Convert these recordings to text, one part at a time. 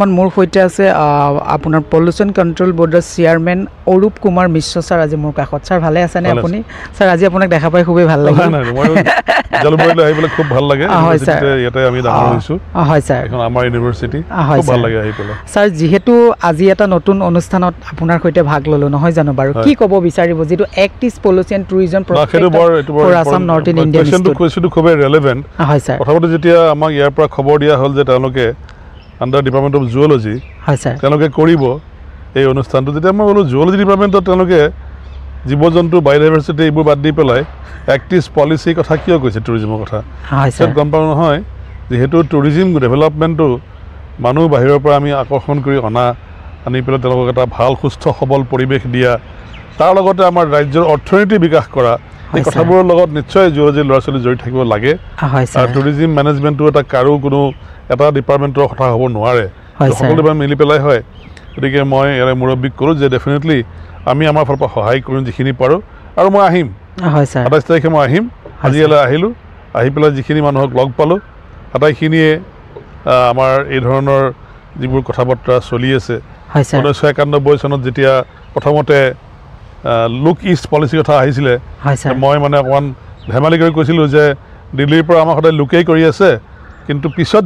বৰ্তমান মোৰ সৈতে আছে আপোনাৰ পলিউশ্যন কণ্ট্ৰল বৰ্ডৰ চেয়াৰমেন অৰূপ কুমাৰ মিশ্ৰ ছাৰ আজি মোৰ কাষত ছাৰ ভালে আছেনে আপুনি ছাৰ আজি আপোনাক দেখা পাই খুবেই ভাল লাগিল জালুকবাৰীলৈ আহিবলৈ খুব ভাল লাগে ইয়াতে আমি ডাঙৰ হৈছোঁ হয় ছাৰ এখন আমাৰ ইউনিভাৰ্চিটি খুব ভাল লাগে আহি পেলাই ছাৰ যিহেতু আজি এটা নতুন অনুষ্ঠানত আপোনাৰ সৈতে ভাগ ল'লোঁ নহয় জানো বাৰু কি ক'ব বিচাৰিব যিটো act is pollution tourism for Assam North Indian কুৱেশ্যনটো খুবেই ৰেলেভেণ্ট হয় ছাৰ প্ৰথমতে যেতিয়া আমাক ইয়াৰ পৰা খবৰ দিয়া হ'ল যে তেওঁলোকে আণ্ডাৰ ডিপাৰ্টমেণ্ট অফ জুলজি হয় ছাৰ তেওঁলোকে কৰিব এই অনুষ্ঠানটো যেতিয়া মই বোলো জুলজি ডিপাৰ্টমেণ্টত তেওঁলোকে জীৱ জন্তু বায়'ডাইভাৰ্চিটি এইবোৰ বাদ দি পেলাই এক্টিভ পলিচিৰ কথা কিয় কৈছে টুৰিজিমৰ কথা পিছত গম পাওঁ নহয় যিহেতু টুৰিজিম ডেভেলপমেণ্টটো মানুহ বাহিৰৰ পৰা আমি আকৰ্ষণ কৰি আনি পেলাই তেওঁলোকক এটা ভাল সুস্থ সবল পৰিৱেশ দিয়া তাৰ লগতে আমাৰ ৰাজ্যৰ অৰ্থনীতি বিকাশ কৰা এই কথাবোৰৰ লগত নিশ্চয় জুলজিৰ ল'ৰা ছোৱালী জড়িত থাকিব লাগে আৰু টুৰিজিম মেনেজমেণ্টটো এটা কাৰো কোনো এটা ডিপাৰ্টমেণ্টৰ কথা হ'ব নোৱাৰে সকলোৱে মিলি পেলাই হয় গতিকে মই ইয়াৰে মুৰব্বীক ক'লোঁ যে ডেফিনেটলি আমি আমাৰ ফালৰ পৰা সহায় কৰিম যিখিনি পাৰোঁ আৰু মই আহিম ২৭ তাৰিখে মই আহিম আজি ইয়ালৈ আহিলোঁ আহি পেলাই যিখিনি মানুহক লগ পালোঁ আটাইখিনিয়ে আমাৰ এই ধৰণৰ যিবোৰ কথা বতৰা চলি আছে ১৯৯১ চনত যেতিয়া প্ৰথমতে লুক ইষ্ট পলিচিৰ কথা আহিছিলে মই মানে অকণমান ধেমালি কৰি কৈছিলোঁ যে দিল্লীৰ পৰা আমাৰ সদায় লুকেই কৰি আছে কিন্তু পিছত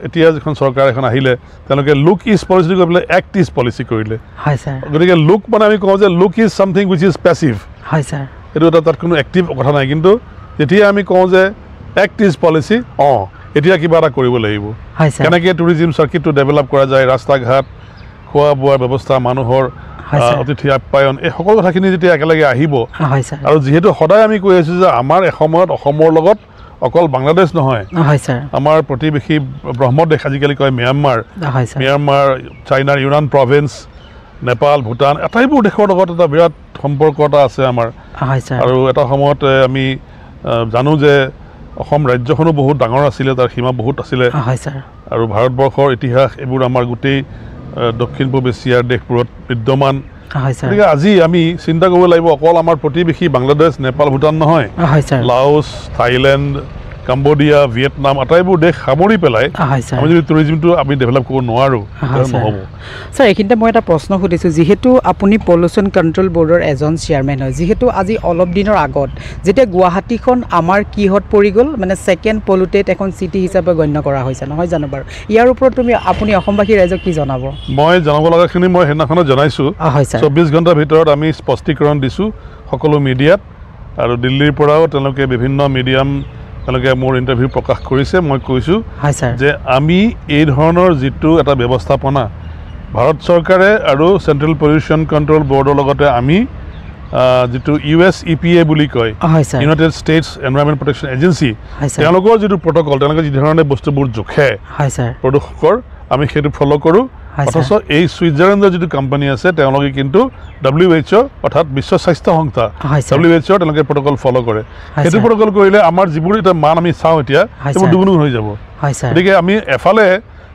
এতিয়া যিখন চৰকাৰ এখন আহিলে তেওঁলোকে লুক ইষ্ট পলিচিটো কৰি পেলাই এক্ট ইষ্ট পলিচি কৰিলে গতিকে লুক মানে আমি কওঁ যে look is something wish is passive এইটো এটা তাত কোনো এক্টিভ কথা নাই কিন্তু যেতিয়া আমি কওঁ যে এক্ট ইজ পলিচি এতিয়া কিবা এটা কৰিব লাগিব কেনেকৈ টুৰিজিম চাৰ্কিটটো ডেভেলপ কৰা যায় ৰাস্তা ঘাট খোৱা বোৱাৰ ব্যৱস্থা মানুহৰ অতিথি আপ্যায়ন এই সকলো কথাখিনি যেতিয়া একেলগে আহিব আৰু যিহেতু সদায় আমি কৈ আছোঁ যে আমাৰ এসময়ত অসমৰ লগত অকল বাংলাদেশ নহয় আমাৰ প্ৰতিবেশী ব্ৰহ্মদেশ আজিকালি কয় ম্যানমাৰ চাইনাৰ ইউনান প্ৰভিন্স নেপাল ভূটান আটাইবোৰ দেশৰ লগত এটা বিৰাট সম্পৰ্ক এটা আছে আমাৰ আৰু এটা সময়ত আমি জানো যে অসম ৰাজ্যখনো বহুত ডাঙৰ আছিলে তাৰ সীমা বহুত আছিলে আৰু ভাৰতবৰ্ষৰ ইতিহাস এইবোৰ আমাৰ গোটেই দক্ষিণ পূব এছিয়াৰ দেশবোৰত বিদ্যমান গতিকে আজি আমি চিন্তা কৰিব লাগিব অকল আমাৰ প্ৰতিবেশী বাংলাদেশ নেপাল ভূটান নহয় লাওছ থাইলেণ্ড কাম্বোডিয়া ভিয়েটনাম আটাইবোৰ দেশ সামৰি পেলাই আমি যদি টুৰিজিমটো আমি ডেভেলপ কৰিব নোৱাৰোঁ নহ'ব ছাৰ এইখিনিতে মই এটা প্ৰশ্ন সুধিছোঁ যিহেতু আপুনি পলিউশ্যন কণ্ট্ৰল বৰ্ডৰ এজন চেয়াৰমেন হয় যিহেতু আজি অলপ দিনৰ আগত যেতিয়া গুৱাহাটীখন আমাৰ কিহত পৰি গ'ল মানে ছেকেণ্ড পলিউটেড এখন চিটি হিচাপে গণ্য কৰা হৈছে নহয় জানো বাৰু ইয়াৰ ওপৰত আপুনি অসমবাসী ৰাইজক কি জনাব মই জনাব লগাখিনি মই সেইদিনাখনত জনাইছোঁ ২৪ ঘণ্টাৰ ভিতৰত আমি স্পষ্টীকৰণ দিছোঁ সকলো মিডিয়াত আৰু দিল্লীৰ পৰাও তেওঁলোকে বিভিন্ন মিডিয়াম তেওঁলোকে মোৰ ইণ্টাৰভিউ প্ৰকাশ কৰিছে মই কৈছোঁ যে আমি এই ধৰণৰ যিটো এটা ব্যৱস্থাপনা ভাৰত চৰকাৰে আৰু চেণ্ট্ৰেল পলিউশ্যন কণ্ট্ৰল বৰ্ডৰ লগতে আমি যিটো USEPA বুলি কয় United states environment protection agency তেওঁলোকৰ যিটো প্ৰট'কল তেওঁলোকে যিধৰণে বস্তুবোৰ জোখে প্ৰদূষকৰ আমি সেইটো ফ'ল' কৰোঁ অথচ এই ছুইজাৰলেণ্ডৰ যিটো কোম্পানী আছে তেওঁলোকে কিন্তু WHO অৰ্থাৎ বিশ্ব স্বাস্থ্য সংস্থা WHO তেওঁলোকে প্ৰট'কল ফ'ল' কৰে সেইটো প্ৰট'কল কৰিলে আমাৰ যিবোৰ এতিয়া মান আমি চাওঁ এতিয়া সেইবোৰ দুগুণ হৈ যাব গতিকে আমি এফালে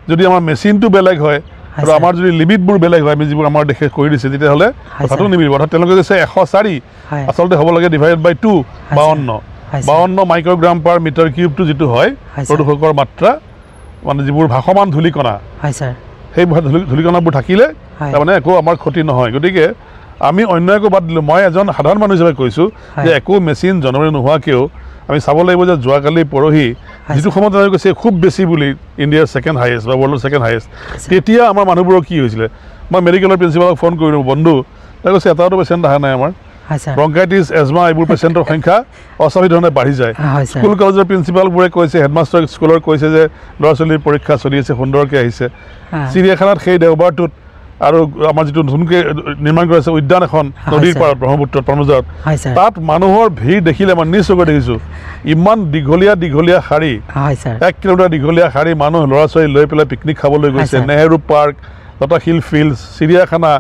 যদি আমাৰ মেচিনটো বেলেগ হয় আৰু আমাৰ যদি লিমিটবোৰ বেলেগ হয় আমি যিবোৰ আমাৰ দেশে কৰি দিছে তেতিয়াহ'লে কথাটো নিমিলিব অৰ্থাৎ তেওঁলোকে কৈছে ১০৪ আচলতে হ'ব লাগে ডিভাইডেড বাই 2 52 মাইক্ৰগ্ৰাম পাৰ মিটাৰ কিউবটো যিটো হয় প্ৰদূষকৰ মাত্ৰা মানে যিবোৰ ভাসমান ধূলিকণা সেই ধূলিকণাবোৰ থাকিলে তাৰমানে একো আমাৰ ক্ষতি নহয় গতিকে আমি অন্য একো বাদ দিলোঁ মই এজন সাধাৰণ মানুহ হিচাপে কৈছোঁ যে একো মেচিন জনবৰি নোহোৱাকৈও আমি চাব লাগিব যে যোৱাকালি পৰহি যিটো সময়ত তেওঁলোকে কৈছে খুব বেছি বুলি ইণ্ডিয়াৰ ছেকেণ্ড হাইয়েষ্ট বা ৱৰ্ল্ডৰ ছেকেণ্ড হাইয়েষ্ট তেতিয়া আমাৰ মানুহবোৰৰ কি হৈছিলে মই মেডিকেলৰ প্ৰিন্সিপালক ফোন কৰিলোঁ বন্ধু তেওঁ কৈছে এটাতো পেচেণ্ট অহা নাই আমাৰ ব্ৰংকাইটিছ এজমা এইবোৰ পেচেণ্টৰ সংখ্যা অস্বাভাৱিক ধৰণে বাঢ়ি যায় স্কুল কলেজৰ প্ৰিন্সিপালবোৰে কৈছে হেডমাষ্টাৰ স্কুলৰ কৈছে যে ল'ৰা ছোৱালীৰ পৰীক্ষা চলি আছে সুন্দৰকৈ আহিছে চিৰিয়াখানাত সেই দেওবাৰটোত আৰু আমাৰ যিটো নতুনকৈ নিৰ্মাণ কৰা আছে উদ্যান এখন নদীৰ পাৰত ব্ৰহ্মপুত্ৰত পানবজাৰত তাত মানুহৰ ভিৰ দেখিলে মই নিজ চকুৰে দেখিছোঁ ইমান দীঘলীয়া শাৰী 1 কিলোমিটাৰ দীঘলীয়া শাৰী মানুহ ল'ৰা ছোৱালী লৈ পেলাই পিকনিক খাবলৈ গৈছে নেহেৰু পাৰ্ক লতা শিল ফিল্ড চিৰিয়াখানা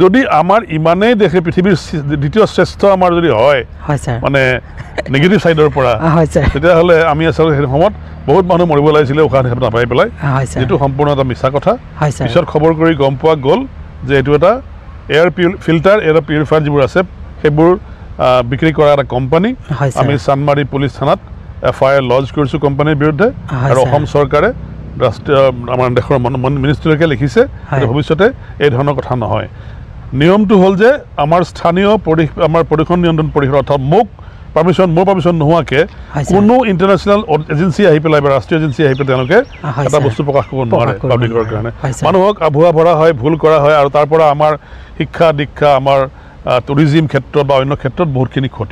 যদি আমাৰ ইমানেই দেশে পৃথিৱীৰ দ্বিতীয় শ্ৰেষ্ঠ আমাৰ যদি হয় মানে নেগেটিভ ছাইডৰ পৰা তেতিয়াহ'লে আমি আচলতে সেই সময়ত বহুত মানুহ মৰিব লাগিছিলে উশাহ নিশাহ নাপাই পেলাই যিটো সম্পূৰ্ণ এটা মিছা কথা পিছত খবৰ কৰি গম পোৱা গ'ল যে এইটো এটা এয়াৰ ফিল্টাৰ এয়াৰ পিউৰিফায়াৰ যিবোৰ আছে সেইবোৰ বিক্ৰী কৰা এটা কোম্পানী আমি চানমাৰী পুলিচ থানাত FIR লজ কৰিছোঁ কোম্পানীৰ বিৰুদ্ধে আৰু অসম চৰকাৰে ৰাষ্ট্ৰীয় আমাৰ দেশৰ মিনিষ্ট্ৰীলৈকে লিখিছে ভৱিষ্যতে এই ধৰণৰ কথা নহয় নিয়মটো হ'ল যে আমাৰ স্থানীয় আমাৰ প্ৰদূষণ নিয়ন্ত্ৰণ পৰিষদ অৰ্থাৎ মোৰ পাৰ্মিশ্যন নোহোৱাকৈ কোনো ইণ্টাৰনেশ্যনেল এজেঞ্চি আহি পেলাই বা ৰাষ্ট্ৰীয় এজেঞ্চি আহি পেলাই তেওঁলোকে এটা বস্তু প্ৰকাশ কৰিব নোৱাৰে পাব্লিকৰ কাৰণে মানুহক আভুৱা ভৰা হয় ভুল কৰা হয় আৰু তাৰ পৰা আমাৰ শিক্ষা দীক্ষা আমাৰ টুৰিজিম ক্ষেত্ৰত বা অন্য ক্ষেত্ৰত বহুতখিনি ক্ষতি